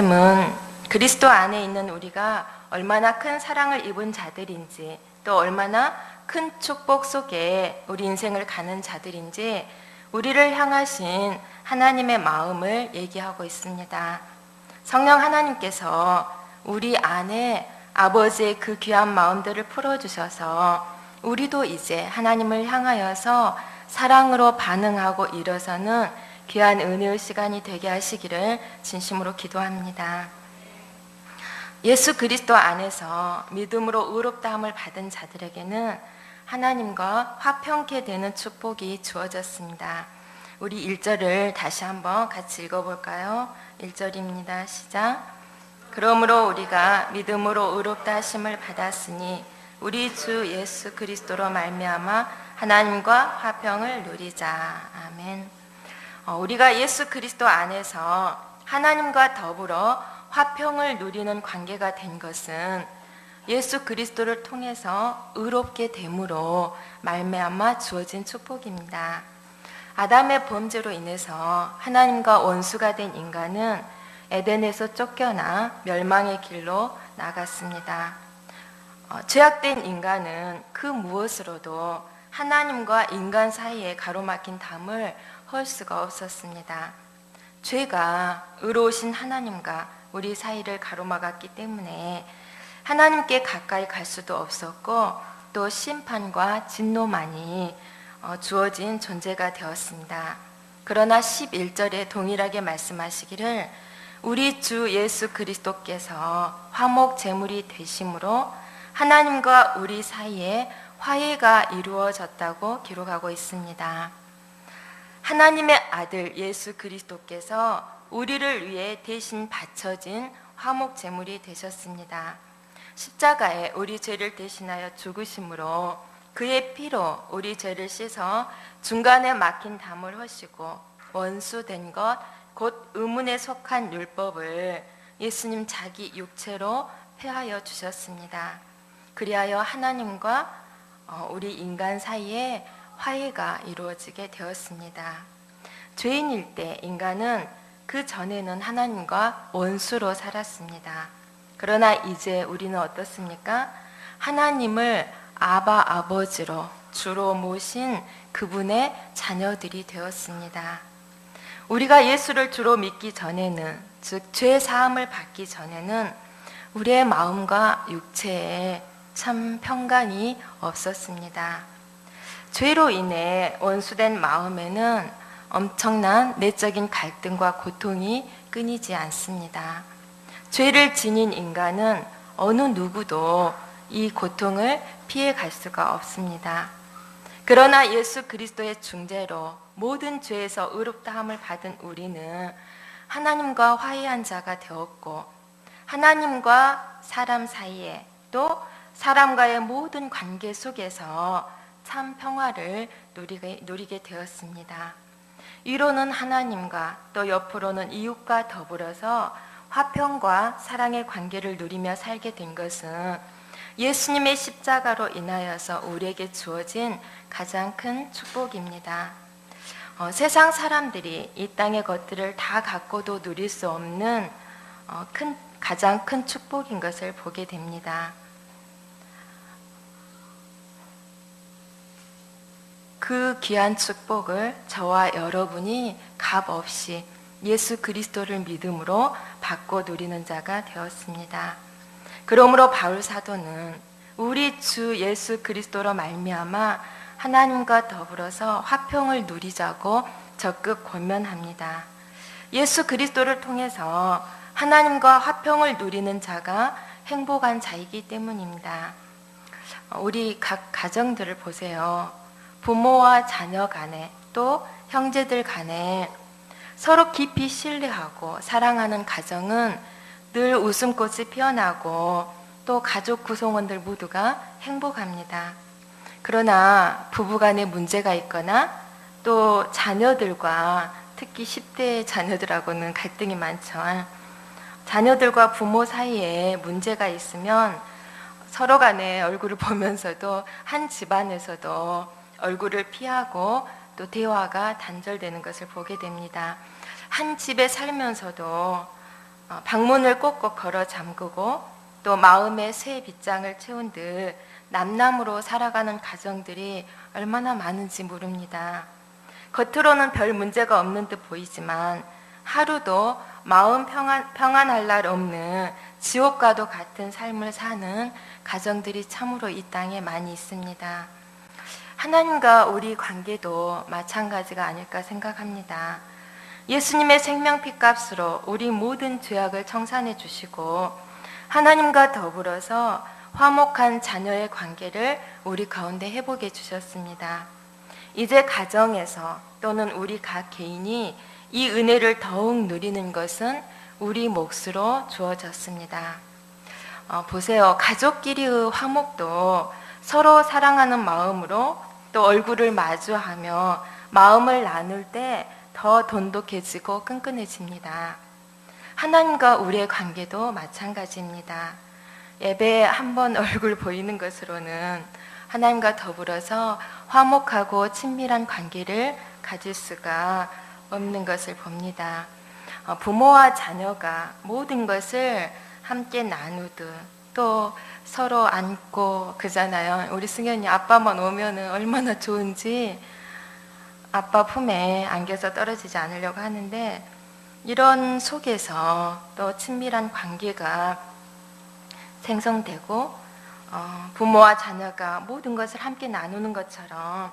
말씀은 그리스도 안에 있는 우리가 얼마나 큰 사랑을 입은 자들인지, 또 얼마나 큰 축복 속에 우리 인생을 가는 자들인지 우리를 향하신 하나님의 마음을 얘기하고 있습니다. 성령 하나님께서 우리 안에 아버지의 그 귀한 마음들을 풀어주셔서 우리도 이제 하나님을 향하여서 사랑으로 반응하고 일어서는 귀한 은혜의 시간이 되게 하시기를 진심으로 기도합니다. 예수 그리스도 안에서 믿음으로 의롭다함을 받은 자들에게는 하나님과 화평케 되는 축복이 주어졌습니다. 우리 1절을 다시 한번 같이 읽어볼까요? 1절입니다. 시작. 그러므로 우리가 믿음으로 의롭다 하심을 받았으니 우리 주 예수 그리스도로 말미암아 하나님과 화평을 누리자. 아멘. 우리가 예수 그리스도 안에서 하나님과 더불어 화평을 누리는 관계가 된 것은 예수 그리스도를 통해서 의롭게 됨으로 말미암아 주어진 축복입니다. 아담의 범죄로 인해서 하나님과 원수가 된 인간은 에덴에서 쫓겨나 멸망의 길로 나갔습니다. 죄악된 인간은 그 무엇으로도 하나님과 인간 사이에 가로막힌 담을 헐 수가 없었습니다. 죄가 의로우신 하나님과 우리 사이를 가로막았기 때문에 하나님께 가까이 갈 수도 없었고 또 심판과 진노만이 주어진 존재가 되었습니다. 그러나 11절에 동일하게 말씀하시기를 우리 주 예수 그리스도께서 화목 제물이 되심으로 하나님과 우리 사이에 화해가 이루어졌다고 기록하고 있습니다. 하나님의 아들 예수 그리스도께서 우리를 위해 대신 바쳐진 화목 제물이 되셨습니다. 십자가에 우리 죄를 대신하여 죽으심으로 그의 피로 우리 죄를 씻어 중간에 막힌 담을 허시고 원수된 것 곧 의문에 속한 율법을 예수님 자기 육체로 폐하여 주셨습니다. 그리하여 하나님과 우리 인간 사이에 화해가 이루어지게 되었습니다. 죄인일 때 인간은 그 전에는 하나님과 원수로 살았습니다. 그러나 이제 우리는 어떻습니까? 하나님을 아버지로 주로 모신 그분의 자녀들이 되었습니다. 우리가 예수를 주로 믿기 전에는, 즉 죄 사함을 받기 전에는 우리의 마음과 육체에 참 평강이 없었습니다. 죄로 인해 원수된 마음에는 엄청난 내적인 갈등과 고통이 끊이지 않습니다. 죄를 지닌 인간은 어느 누구도 이 고통을 피해 갈 수가 없습니다. 그러나 예수 그리스도의 중재로 모든 죄에서 의롭다함을 받은 우리는 하나님과 화해한 자가 되었고 하나님과 사람 사이에 또 사람과의 모든 관계 속에서 참 평화를 누리게 되었습니다. 위로는 하나님과 또 옆으로는 이웃과 더불어서 화평과 사랑의 관계를 누리며 살게 된 것은 예수님의 십자가로 인하여서 우리에게 주어진 가장 큰 축복입니다. 세상 사람들이 이 땅의 것들을 다 갖고도 누릴 수 없는 가장 큰 축복인 것을 보게 됩니다. 그 귀한 축복을 저와 여러분이 값없이 예수 그리스도를 믿음으로 받고 누리는 자가 되었습니다. 그러므로 바울 사도는 우리 주 예수 그리스도로 말미암아 하나님과 더불어서 화평을 누리자고 적극 권면합니다. 예수 그리스도를 통해서 하나님과 화평을 누리는 자가 행복한 자이기 때문입니다. 우리 각 가정들을 보세요. 부모와 자녀 간에 또 형제들 간에 서로 깊이 신뢰하고 사랑하는 가정은 늘 웃음꽃이 피어나고 또 가족 구성원들 모두가 행복합니다. 그러나 부부간에 문제가 있거나 또 자녀들과 특히 10대 자녀들하고는 갈등이 많죠. 자녀들과 부모 사이에 문제가 있으면 서로 간에 얼굴을 보면서도 한 집안에서도 얼굴을 피하고 또 대화가 단절되는 것을 보게 됩니다. 한 집에 살면서도 방문을 꼭꼭 걸어 잠그고 또 마음의 새 빗장을 채운 듯 남남으로 살아가는 가정들이 얼마나 많은지 모릅니다. 겉으로는 별 문제가 없는 듯 보이지만 하루도 마음 평안할 날 없는 지옥과도 같은 삶을 사는 가정들이 참으로 이 땅에 많이 있습니다. 하나님과 우리 관계도 마찬가지가 아닐까 생각합니다. 예수님의 생명피 값으로 우리 모든 죄악을 청산해 주시고 하나님과 더불어서 화목한 자녀의 관계를 우리 가운데 회복해 주셨습니다. 이제 가정에서 또는 우리 각 개인이 이 은혜를 더욱 누리는 것은 우리 몫으로 주어졌습니다. 보세요. 가족끼리의 화목도 서로 사랑하는 마음으로 또 얼굴을 마주하며 마음을 나눌 때 더 돈독해지고 끈끈해집니다. 하나님과 우리의 관계도 마찬가지입니다. 예배에 한 번 얼굴 보이는 것으로는 하나님과 더불어서 화목하고 친밀한 관계를 가질 수가 없는 것을 봅니다. 부모와 자녀가 모든 것을 함께 나누듯 또 서로 안고 그잖아요. 우리 승현이 아빠만 오면은 얼마나 좋은지 아빠 품에 안겨서 떨어지지 않으려고 하는데 이런 속에서 또 친밀한 관계가 생성되고 부모와 자녀가 모든 것을 함께 나누는 것처럼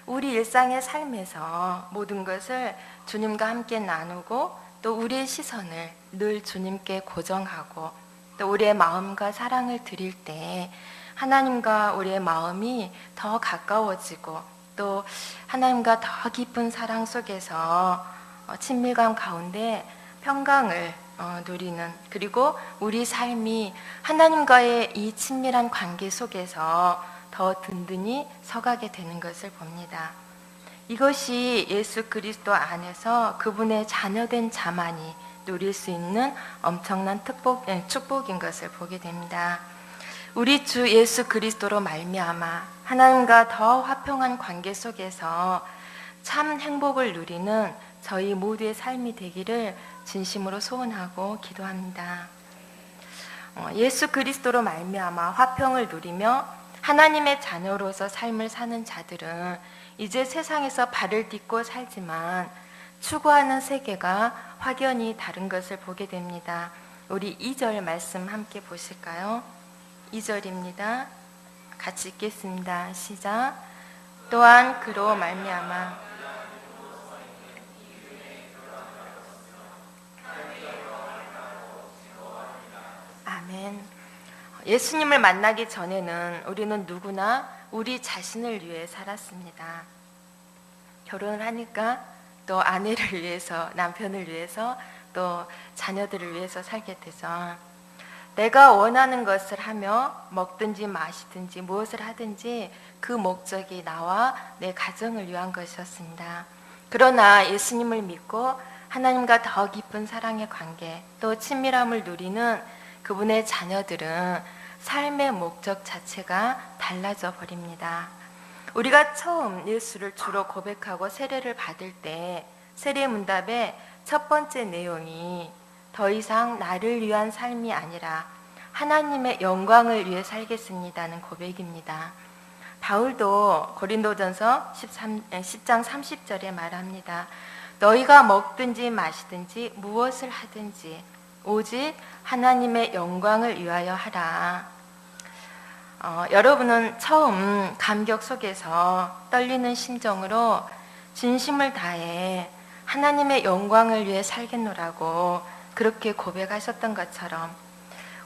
우리 일상의 삶에서 모든 것을 주님과 함께 나누고 또 우리의 시선을 늘 주님께 고정하고 또 우리의 마음과 사랑을 드릴 때 하나님과 우리의 마음이 더 가까워지고 또 하나님과 더 깊은 사랑 속에서 친밀감 가운데 평강을 누리는 그리고 우리 삶이 하나님과의 이 친밀한 관계 속에서 더 든든히 서가게 되는 것을 봅니다. 이것이 예수 그리스도 안에서 그분의 자녀된 자만이 누릴 수 있는 엄청난 축복인 것을 보게 됩니다. 우리 주 예수 그리스도로 말미암아 하나님과 더 화평한 관계 속에서 참 행복을 누리는 저희 모두의 삶이 되기를 진심으로 소원하고 기도합니다. 예수 그리스도로 말미암아 화평을 누리며 하나님의 자녀로서 삶을 사는 자들은 이제 세상에서 발을 딛고 살지만 추구하는 세계가 확연히 다른 것을 보게 됩니다. 우리 2절 말씀 함께 보실까요? 2절입니다. 같이 읽겠습니다. 시작. 또한 그로 말미암아 아멘. 예수님을 만나기 전에는 우리는 누구나 우리 자신을 위해 살았습니다. 결혼을 하니까 또 아내를 위해서, 남편을 위해서, 또 자녀들을 위해서 살게 되죠. 내가 원하는 것을 하며 먹든지 마시든지 무엇을 하든지 그 목적이 나와 내 가정을 위한 것이었습니다. 그러나 예수님을 믿고 하나님과 더 깊은 사랑의 관계, 또 친밀함을 누리는 그분의 자녀들은 삶의 목적 자체가 달라져 버립니다. 우리가 처음 예수를 주로 고백하고 세례를 받을 때 세례 문답의 첫 번째 내용이 더 이상 나를 위한 삶이 아니라 하나님의 영광을 위해 살겠습니다는 고백입니다. 바울도 고린도전서 10장 30절에 말합니다. 너희가 먹든지 마시든지 무엇을 하든지 오직 하나님의 영광을 위하여 하라. 여러분은 처음 감격 속에서 떨리는 심정으로 진심을 다해 하나님의 영광을 위해 살겠노라고 그렇게 고백하셨던 것처럼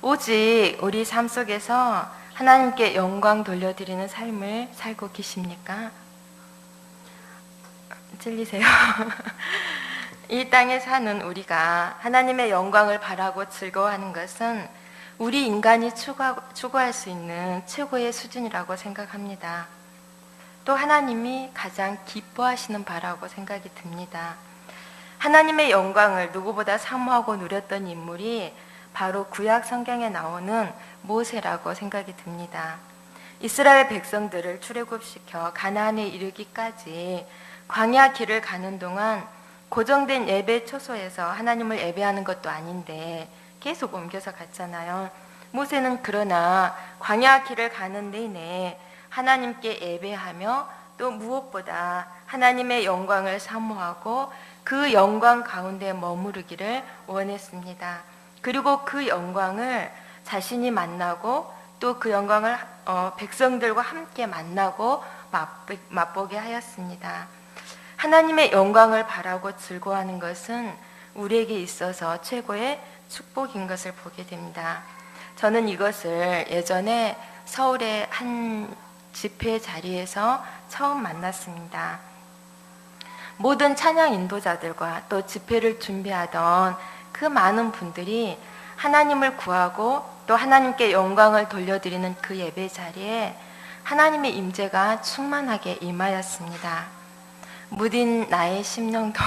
오직 우리 삶 속에서 하나님께 영광 돌려드리는 삶을 살고 계십니까? 찔리세요? 이 땅에 사는 우리가 하나님의 영광을 바라고 즐거워하는 것은 우리 인간이 추구할 수 있는 최고의 수준이라고 생각합니다. 또 하나님이 가장 기뻐하시는 바라고 생각이 듭니다. 하나님의 영광을 누구보다 사모하고 누렸던 인물이 바로 구약 성경에 나오는 모세라고 생각이 듭니다. 이스라엘 백성들을 출애굽시켜 가나안에 이르기까지 광야 길을 가는 동안 고정된 예배 초소에서 하나님을 예배하는 것도 아닌데 계속 옮겨서 갔잖아요. 모세는 그러나 광야 길을 가는 내내 하나님께 예배하며 또 무엇보다 하나님의 영광을 사모하고 그 영광 가운데 머무르기를 원했습니다. 그리고 그 영광을 자신이 만나고 또 그 영광을 백성들과 함께 만나고 맛보게 하였습니다. 하나님의 영광을 바라고 즐거워하는 것은 우리에게 있어서 최고의 축복인 것을 보게 됩니다. 저는 이것을 예전에 서울의 한 집회 자리에서 처음 만났습니다. 모든 찬양 인도자들과 또 집회를 준비하던 그 많은 분들이 하나님을 구하고 또 하나님께 영광을 돌려드리는 그 예배 자리에 하나님의 임재가 충만하게 임하였습니다. 무딘 나의 심령도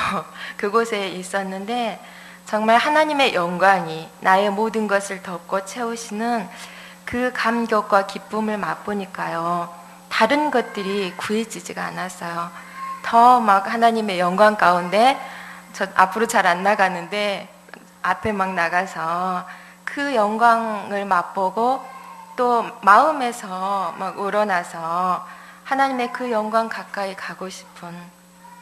그곳에 있었는데 정말 하나님의 영광이 나의 모든 것을 덮고 채우시는 그 감격과 기쁨을 맛보니까요, 다른 것들이 구해지지가 않았어요. 더 막 하나님의 영광 가운데, 저 앞으로 잘 안 나가는데 앞에 막 나가서 그 영광을 맛보고 또 마음에서 막 우러나서 하나님의 그 영광 가까이 가고 싶은,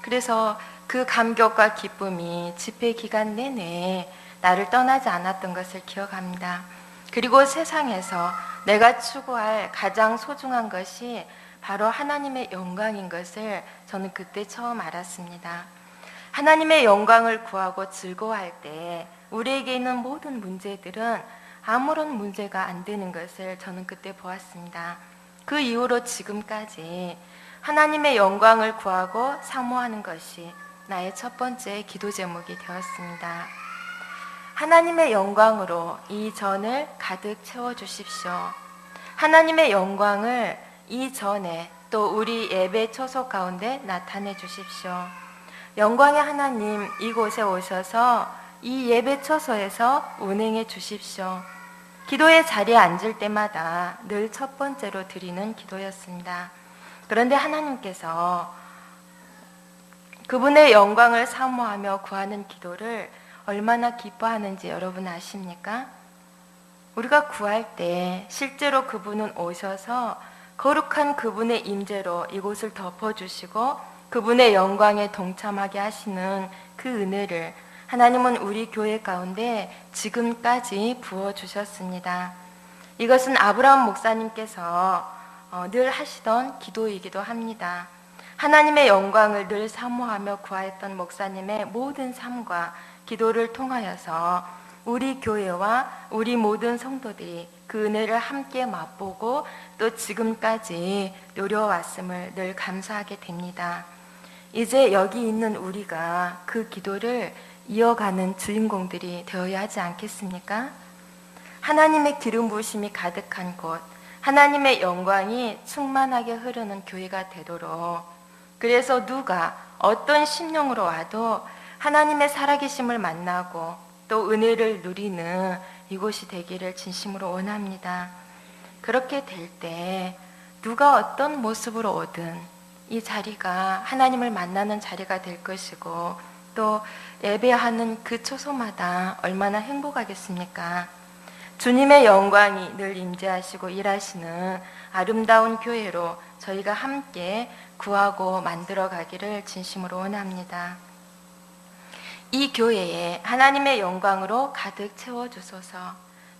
그래서 그 감격과 기쁨이 집회 기간 내내 나를 떠나지 않았던 것을 기억합니다. 그리고 세상에서 내가 추구할 가장 소중한 것이 바로 하나님의 영광인 것을 저는 그때 처음 알았습니다. 하나님의 영광을 구하고 즐거워할 때 우리에게 있는 모든 문제들은 아무런 문제가 안 되는 것을 저는 그때 보았습니다. 그 이후로 지금까지 하나님의 영광을 구하고 사모하는 것이 나의 첫 번째 기도 제목이 되었습니다. 하나님의 영광으로 이 전을 가득 채워주십시오. 하나님의 영광을 이 전에 또 우리 예배 초소 가운데 나타내 주십시오. 영광의 하나님, 이곳에 오셔서 이 예배 초소에서 운행해 주십시오. 기도의 자리에 앉을 때마다 늘 첫 번째로 드리는 기도였습니다. 그런데 하나님께서 그분의 영광을 사모하며 구하는 기도를 얼마나 기뻐하는지 여러분 아십니까? 우리가 구할 때 실제로 그분은 오셔서 거룩한 그분의 임재로 이곳을 덮어주시고 그분의 영광에 동참하게 하시는 그 은혜를 하나님은 우리 교회 가운데 지금까지 부어주셨습니다. 이것은 아브라함 목사님께서 늘 하시던 기도이기도 합니다. 하나님의 영광을 늘 사모하며 구하였던 목사님의 모든 삶과 기도를 통하여서 우리 교회와 우리 모든 성도들이 그 은혜를 함께 맛보고 또 지금까지 누려왔음을 늘 감사하게 됩니다. 이제 여기 있는 우리가 그 기도를 이어가는 주인공들이 되어야 하지 않겠습니까? 하나님의 기름 부으심이 가득한 곳, 하나님의 영광이 충만하게 흐르는 교회가 되도록, 그래서 누가 어떤 심령으로 와도 하나님의 살아계심을 만나고 또 은혜를 누리는 이곳이 되기를 진심으로 원합니다. 그렇게 될 때 누가 어떤 모습으로 오든 이 자리가 하나님을 만나는 자리가 될 것이고 또 예배하는 그 초소마다 얼마나 행복하겠습니까? 주님의 영광이 늘 임재하시고 일하시는 아름다운 교회로 저희가 함께 구하고 만들어 가기를 진심으로 원합니다. 이 교회에 하나님의 영광으로 가득 채워주소서.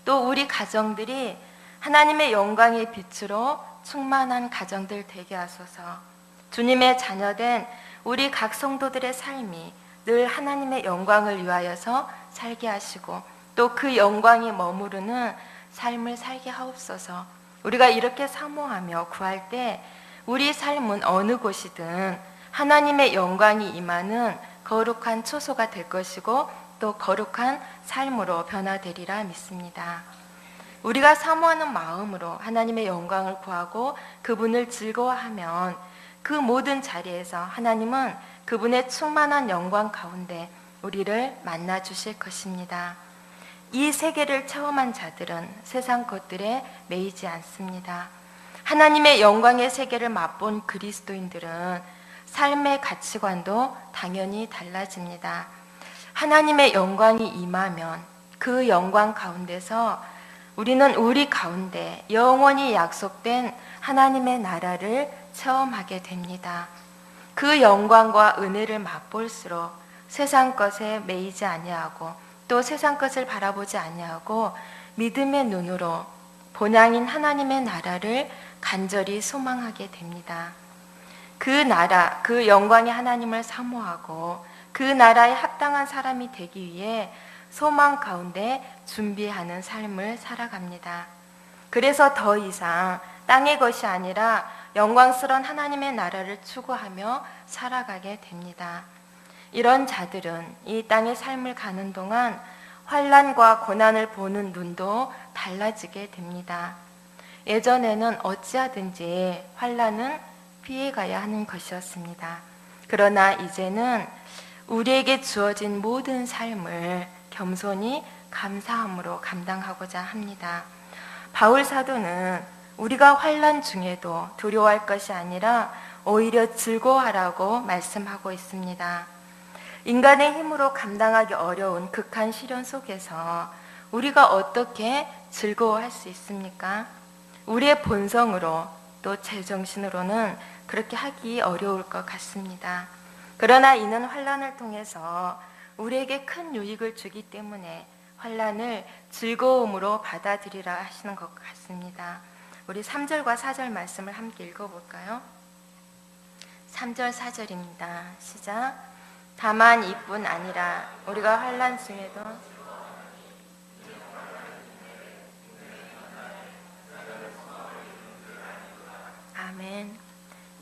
또 우리 가정들이 하나님의 영광의 빛으로 충만한 가정들 되게 하소서. 주님의 자녀된 우리 각 성도들의 삶이 늘 하나님의 영광을 위하여서 살게 하시고 또 그 영광이 머무르는 삶을 살게 하옵소서. 우리가 이렇게 사모하며 구할 때 우리 삶은 어느 곳이든 하나님의 영광이 임하는 거룩한 초소가 될 것이고 또 거룩한 삶으로 변화되리라 믿습니다. 우리가 사모하는 마음으로 하나님의 영광을 구하고 그분을 즐거워하면 그 모든 자리에서 하나님은 그분의 충만한 영광 가운데 우리를 만나 주실 것입니다. 이 세계를 체험한 자들은 세상 것들에 매이지 않습니다. 하나님의 영광의 세계를 맛본 그리스도인들은 삶의 가치관도 당연히 달라집니다. 하나님의 영광이 임하면 그 영광 가운데서 우리는 우리 가운데 영원히 약속된 하나님의 나라를 체험하게 됩니다. 그 영광과 은혜를 맛볼수록 세상 것에 매이지 아니하고 또 세상 것을 바라보지 아니하고 믿음의 눈으로 본향인 하나님의 나라를 간절히 소망하게 됩니다. 그 나라, 그 영광의 하나님을 사모하고 그 나라에 합당한 사람이 되기 위해 소망 가운데 준비하는 삶을 살아갑니다. 그래서 더 이상 땅의 것이 아니라 영광스러운 하나님의 나라를 추구하며 살아가게 됩니다. 이런 자들은 이 땅의 삶을 가는 동안 환난과 고난을 보는 눈도 달라지게 됩니다. 예전에는 어찌하든지 환난은 피해가야 하는 것이었습니다. 그러나 이제는 우리에게 주어진 모든 삶을 겸손히 감사함으로 감당하고자 합니다. 바울 사도는 우리가 환난 중에도 두려워할 것이 아니라 오히려 즐거워하라고 말씀하고 있습니다. 인간의 힘으로 감당하기 어려운 극한 시련 속에서 우리가 어떻게 즐거워할 수 있습니까? 우리의 본성으로 또 제정신으로는 그렇게 하기 어려울 것 같습니다. 그러나 이는 환난을 통해서 우리에게 큰 유익을 주기 때문에 환난을 즐거움으로 받아들이라 하시는 것 같습니다. 우리 3절과 4절 말씀을 함께 읽어볼까요? 3절 4절입니다. 시작. 다만 이뿐 아니라 우리가 환난 중에도 아멘.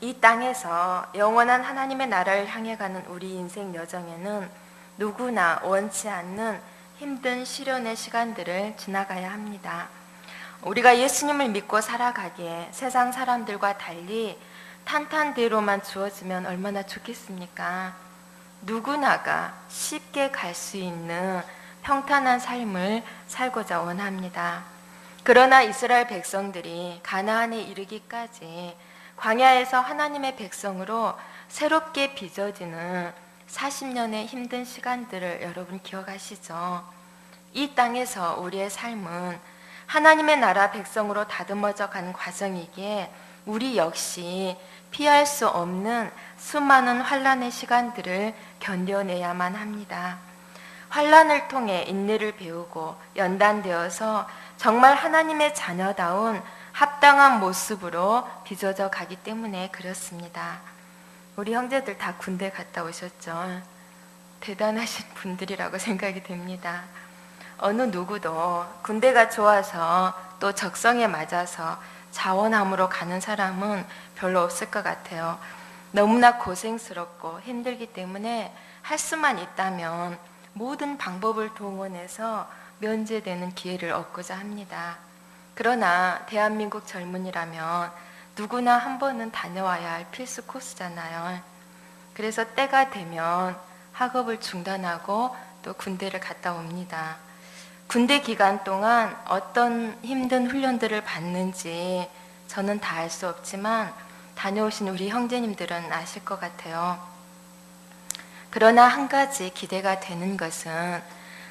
이 땅에서 영원한 하나님의 나라를 향해 가는 우리 인생 여정에는 누구나 원치 않는 힘든 시련의 시간들을 지나가야 합니다. 우리가 예수님을 믿고 살아가기에 세상 사람들과 달리 탄탄대로만 주어지면 얼마나 좋겠습니까? 누구나가 쉽게 갈 수 있는 평탄한 삶을 살고자 원합니다. 그러나 이스라엘 백성들이 가나안에 이르기까지 광야에서 하나님의 백성으로 새롭게 빚어지는 40년의 힘든 시간들을 여러분 기억하시죠? 이 땅에서 우리의 삶은 하나님의 나라 백성으로 다듬어져 가는 과정이기에 우리 역시 피할 수 없는 수많은 환난의 시간들을 견뎌내야만 합니다. 환난을 통해 인내를 배우고 연단되어서 정말 하나님의 자녀다운 합당한 모습으로 빚어져 가기 때문에 그렇습니다. 우리 형제들 다 군대 갔다 오셨죠? 대단하신 분들이라고 생각이 됩니다. 어느 누구도 군대가 좋아서 또 적성에 맞아서 자원함으로 가는 사람은 별로 없을 것 같아요. 너무나 고생스럽고 힘들기 때문에 할 수만 있다면 모든 방법을 동원해서 면제되는 기회를 얻고자 합니다. 그러나 대한민국 젊은이라면 누구나 한 번은 다녀와야 할 필수 코스잖아요. 그래서 때가 되면 학업을 중단하고 또 군대를 갔다 옵니다. 군대 기간 동안 어떤 힘든 훈련들을 받는지 저는 다 알 수 없지만 다녀오신 우리 형제님들은 아실 것 같아요. 그러나 한 가지 기대가 되는 것은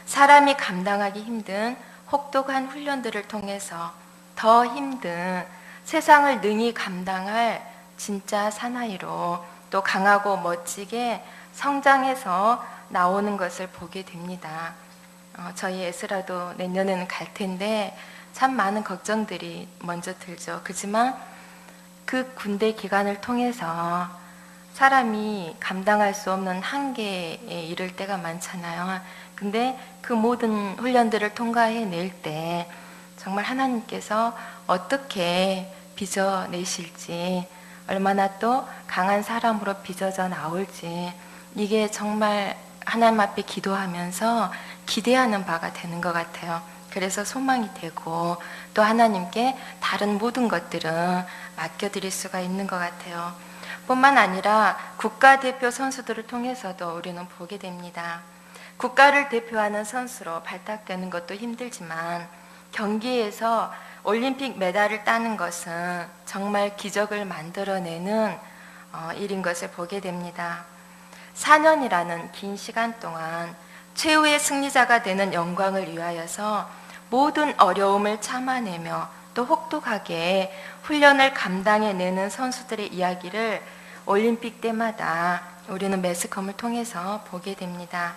사람이 감당하기 힘든 혹독한 훈련들을 통해서 더 힘든 세상을 능히 감당할 진짜 사나이로 또 강하고 멋지게 성장해서 나오는 것을 보게 됩니다. 저희 에스라도 내년에는 갈 텐데 참 많은 걱정들이 먼저 들죠. 그렇지만 그 군대 기간을 통해서 사람이 감당할 수 없는 한계에 이를 때가 많잖아요. 근데 그 모든 훈련들을 통과해낼 때 정말 하나님께서 어떻게 빚어내실지, 얼마나 또 강한 사람으로 빚어져 나올지, 이게 정말 하나님 앞에 기도하면서 기대하는 바가 되는 것 같아요. 그래서 소망이 되고 또 하나님께 다른 모든 것들은 맡겨드릴 수가 있는 것 같아요. 뿐만 아니라 국가대표 선수들을 통해서도 우리는 보게 됩니다. 국가를 대표하는 선수로 발탁되는 것도 힘들지만 경기에서 올림픽 메달을 따는 것은 정말 기적을 만들어내는 일인 것을 보게 됩니다. 4년이라는 긴 시간 동안 최후의 승리자가 되는 영광을 위하여서 모든 어려움을 참아내며 또 혹독하게 훈련을 감당해내는 선수들의 이야기를 올림픽 때마다 우리는 매스컴을 통해서 보게 됩니다.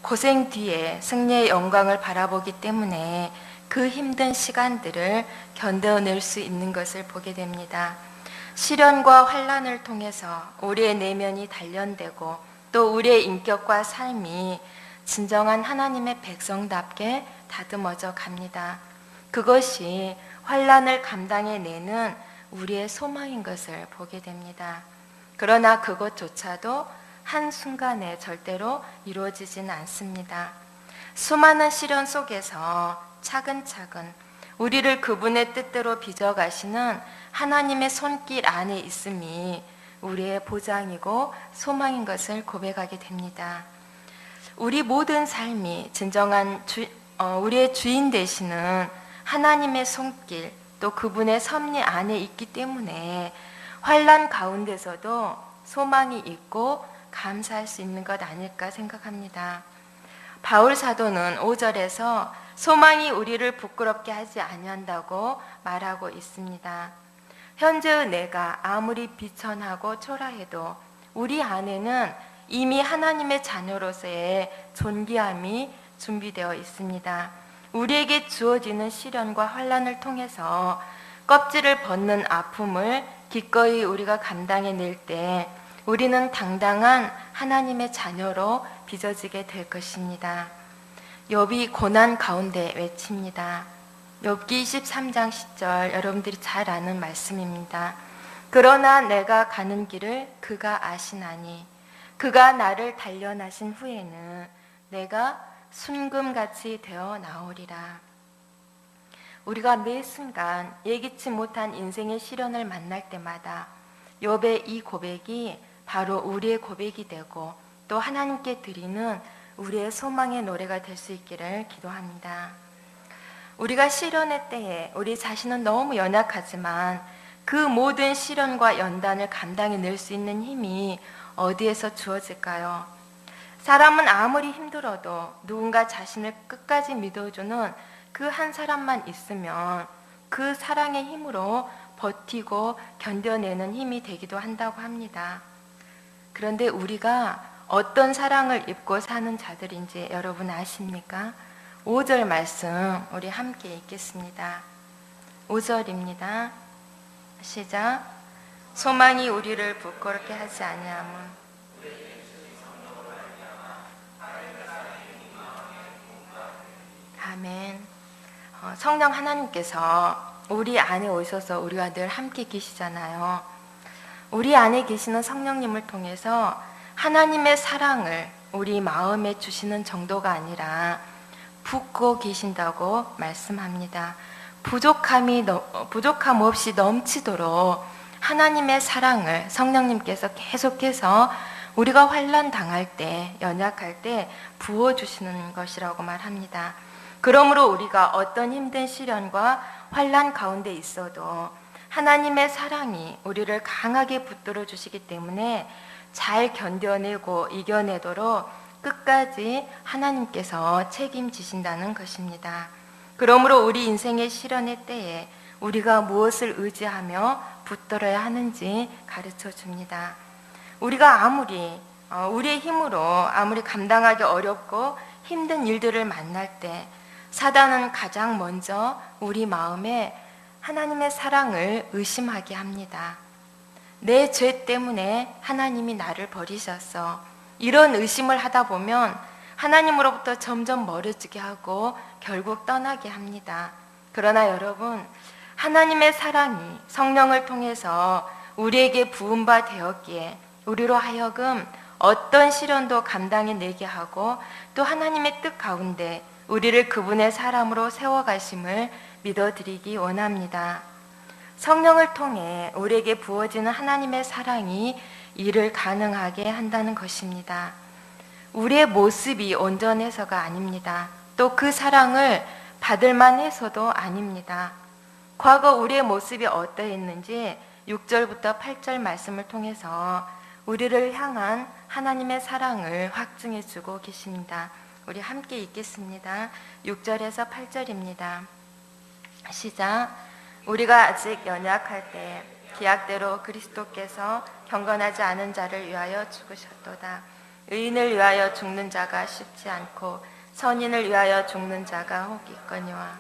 고생 뒤에 승리의 영광을 바라보기 때문에 그 힘든 시간들을 견뎌낼 수 있는 것을 보게 됩니다. 시련과 환난을 통해서 우리의 내면이 단련되고 또 우리의 인격과 삶이 진정한 하나님의 백성답게 다듬어져 갑니다. 그것이 환난을 감당해내는 우리의 소망인 것을 보게 됩니다. 그러나 그것조차도 한순간에 절대로 이루어지지는 않습니다. 수많은 시련 속에서 차근차근 우리를 그분의 뜻대로 빚어가시는 하나님의 손길 안에 있음이 우리의 보장이고 소망인 것을 고백하게 됩니다. 우리 모든 삶이 진정한 우리의 주인 되시는 하나님의 손길 또 그분의 섭리 안에 있기 때문에 환난 가운데서도 소망이 있고 감사할 수 있는 것 아닐까 생각합니다. 바울 사도는 5절에서 소망이 우리를 부끄럽게 하지 아니한다고 말하고 있습니다. 현재의 내가 아무리 비천하고 초라해도 우리 안에는 이미 하나님의 자녀로서의 존귀함이 준비되어 있습니다. 우리에게 주어지는 시련과 환난을 통해서 껍질을 벗는 아픔을 기꺼이 우리가 감당해낼 때 우리는 당당한 하나님의 자녀로 빚어지게 될 것입니다. 욥이 고난 가운데 외칩니다. 욥기 23장 10절 여러분들이 잘 아는 말씀입니다. 그러나 내가 가는 길을 그가 아시나니 그가 나를 단련하신 후에는 내가 순금같이 되어 나오리라. 우리가 매 순간 예기치 못한 인생의 시련을 만날 때마다 욥의 이 고백이 바로 우리의 고백이 되고 또 하나님께 드리는 우리의 소망의 노래가 될 수 있기를 기도합니다. 우리가 시련의 때에 우리 자신은 너무 연약하지만 그 모든 시련과 연단을 감당해낼 수 있는 힘이 어디에서 주어질까요? 사람은 아무리 힘들어도 누군가 자신을 끝까지 믿어주는 그 한 사람만 있으면 그 사랑의 힘으로 버티고 견뎌내는 힘이 되기도 한다고 합니다. 그런데 우리가 어떤 사랑을 입고 사는 자들인지 여러분 아십니까? 5절 말씀 우리 함께 읽겠습니다. 5절입니다. 시작. 소망이 우리를 부끄럽게 하지 아니함은 아멘. 성령 하나님께서 우리 안에 오셔서 우리와 늘 함께 계시잖아요. 우리 안에 계시는 성령님을 통해서 하나님의 사랑을 우리 마음에 주시는 정도가 아니라 붓고 계신다고 말씀합니다. 부족함 없이 넘치도록 하나님의 사랑을 성령님께서 계속해서 우리가 환난 당할 때, 연약할 때 부어주시는 것이라고 말합니다. 그러므로 우리가 어떤 힘든 시련과 환난 가운데 있어도 하나님의 사랑이 우리를 강하게 붙들어 주시기 때문에 잘 견뎌내고 이겨내도록 끝까지 하나님께서 책임지신다는 것입니다. 그러므로 우리 인생의 시련의 때에 우리가 무엇을 의지하며 붙들어야 하는지 가르쳐 줍니다. 우리가 아무리 우리의 힘으로 아무리 감당하기 어렵고 힘든 일들을 만날 때 사단은 가장 먼저 우리 마음에 하나님의 사랑을 의심하게 합니다. 내 죄 때문에 하나님이 나를 버리셨어. 이런 의심을 하다 보면 하나님으로부터 점점 멀어지게 하고 결국 떠나게 합니다. 그러나 여러분, 하나님의 사랑이 성령을 통해서 우리에게 부은 바 되었기에 우리로 하여금 어떤 시련도 감당해내게 하고 또 하나님의 뜻 가운데 우리를 그분의 사람으로 세워가심을 믿어드리기 원합니다. 성령을 통해 우리에게 부어지는 하나님의 사랑이 이를 가능하게 한다는 것입니다. 우리의 모습이 온전해서가 아닙니다. 또 그 사랑을 받을 만해서도 아닙니다. 과거 우리의 모습이 어떠했는지 6절부터 8절 말씀을 통해서 우리를 향한 하나님의 사랑을 확증해 주고 계십니다. 우리 함께 읽겠습니다. 6절에서 8절입니다. 시작. 우리가 아직 연약할 때 기약대로 그리스도께서 경건하지 않은 자를 위하여 죽으셨도다. 의인을 위하여 죽는 자가 쉽지 않고 선인을 위하여 죽는 자가 혹 있거니와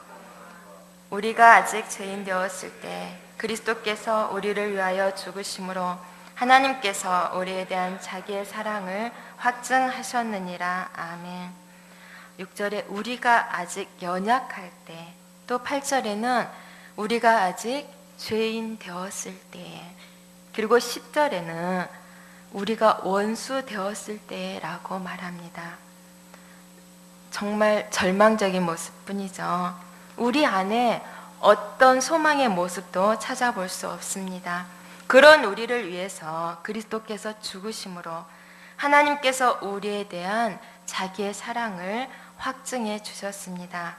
우리가 아직 죄인 되었을 때 그리스도께서 우리를 위하여 죽으심으로 하나님께서 우리에 대한 자기의 사랑을 확증하셨느니라. 아멘. 6절에 우리가 아직 연약할 때, 또 8절에는 우리가 아직 죄인 되었을 때, 그리고 10절에는 우리가 원수 되었을 때라고 말합니다. 정말 절망적인 모습뿐이죠. 우리 안에 어떤 소망의 모습도 찾아볼 수 없습니다. 그런 우리를 위해서 그리스도께서 죽으심으로 하나님께서 우리에 대한 자기의 사랑을 확증해 주셨습니다.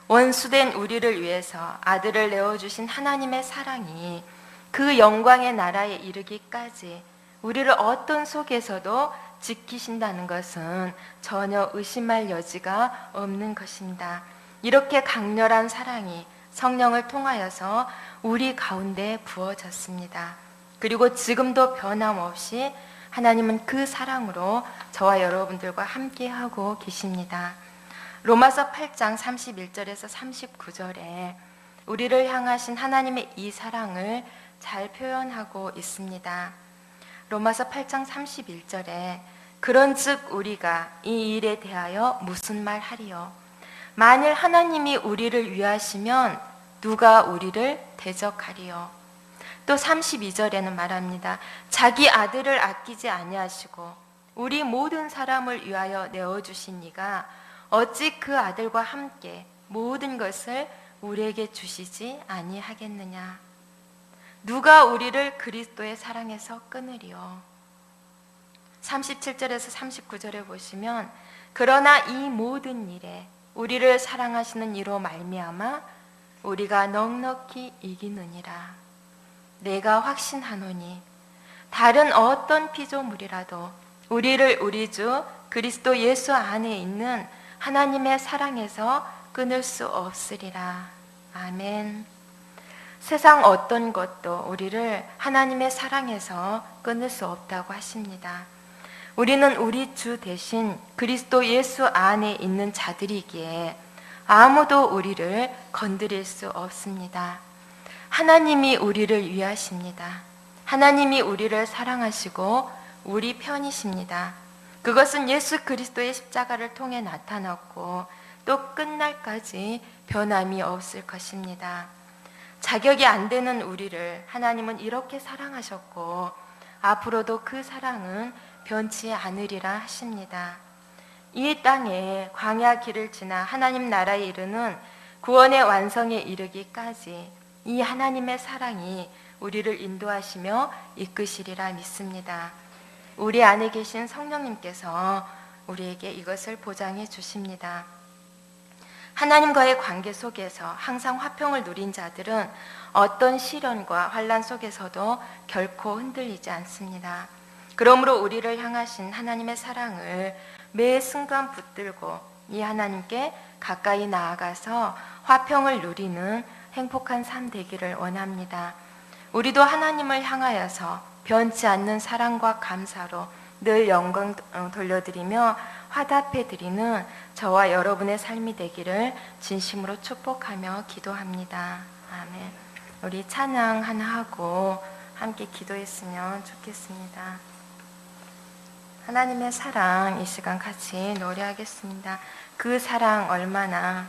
원수된 우리를 위해서 아들을 내어주신 하나님의 사랑이 그 영광의 나라에 이르기까지 우리를 어떤 속에서도 지키신다는 것은 전혀 의심할 여지가 없는 것입니다. 이렇게 강렬한 사랑이 성령을 통하여서 우리 가운데 부어졌습니다. 그리고 지금도 변함없이 하나님은 그 사랑으로 저와 여러분들과 함께하고 계십니다. 로마서 8장 31절에서 39절에 우리를 향하신 하나님의 이 사랑을 잘 표현하고 있습니다. 로마서 8장 31절에 그런즉 우리가 이 일에 대하여 무슨 말 하리요? 만일 하나님이 우리를 위하시면 누가 우리를 대적하리요? 또 32절에는 말합니다. 자기 아들을 아끼지 아니하시고 우리 모든 사람을 위하여 내어주신 이가 어찌 그 아들과 함께 모든 것을 우리에게 주시지 아니하겠느냐? 누가 우리를 그리스도의 사랑에서 끊으리요? 37절에서 39절에 보시면 그러나 이 모든 일에 우리를 사랑하시는 이로 말미암아 우리가 넉넉히 이기느니라. 내가 확신하노니 다른 어떤 피조물이라도 우리를 우리 주 그리스도 예수 안에 있는 하나님의 사랑에서 끊을 수 없으리라. 아멘. 세상 어떤 것도 우리를 하나님의 사랑에서 끊을 수 없다고 하십니다. 우리는 우리 주 대신 그리스도 예수 안에 있는 자들이기에 아무도 우리를 건드릴 수 없습니다. 하나님이 우리를 위하십니다. 하나님이 우리를 사랑하시고 우리 편이십니다. 그것은 예수 그리스도의 십자가를 통해 나타났고 또 끝날까지 변함이 없을 것입니다. 자격이 안 되는 우리를 하나님은 이렇게 사랑하셨고 앞으로도 그 사랑은 변치 않으리라 하십니다. 이 땅에 광야 길을 지나 하나님 나라에 이르는 구원의 완성에 이르기까지 이 하나님의 사랑이 우리를 인도하시며 이끄시리라 믿습니다. 우리 안에 계신 성령님께서 우리에게 이것을 보장해 주십니다. 하나님과의 관계 속에서 항상 화평을 누린 자들은 어떤 시련과 환난 속에서도 결코 흔들리지 않습니다. 그러므로 우리를 향하신 하나님의 사랑을 매 순간 붙들고 이 하나님께 가까이 나아가서 화평을 누리는 행복한 삶 되기를 원합니다. 우리도 하나님을 향하여서 변치 않는 사랑과 감사로 늘 영광 돌려드리며 화답해 드리는 저와 여러분의 삶이 되기를 진심으로 축복하며 기도합니다. 아멘. 우리 찬양 하나 하고 함께 기도했으면 좋겠습니다. 하나님의 사랑 이 시간 같이 노래하겠습니다. 그 사랑 얼마나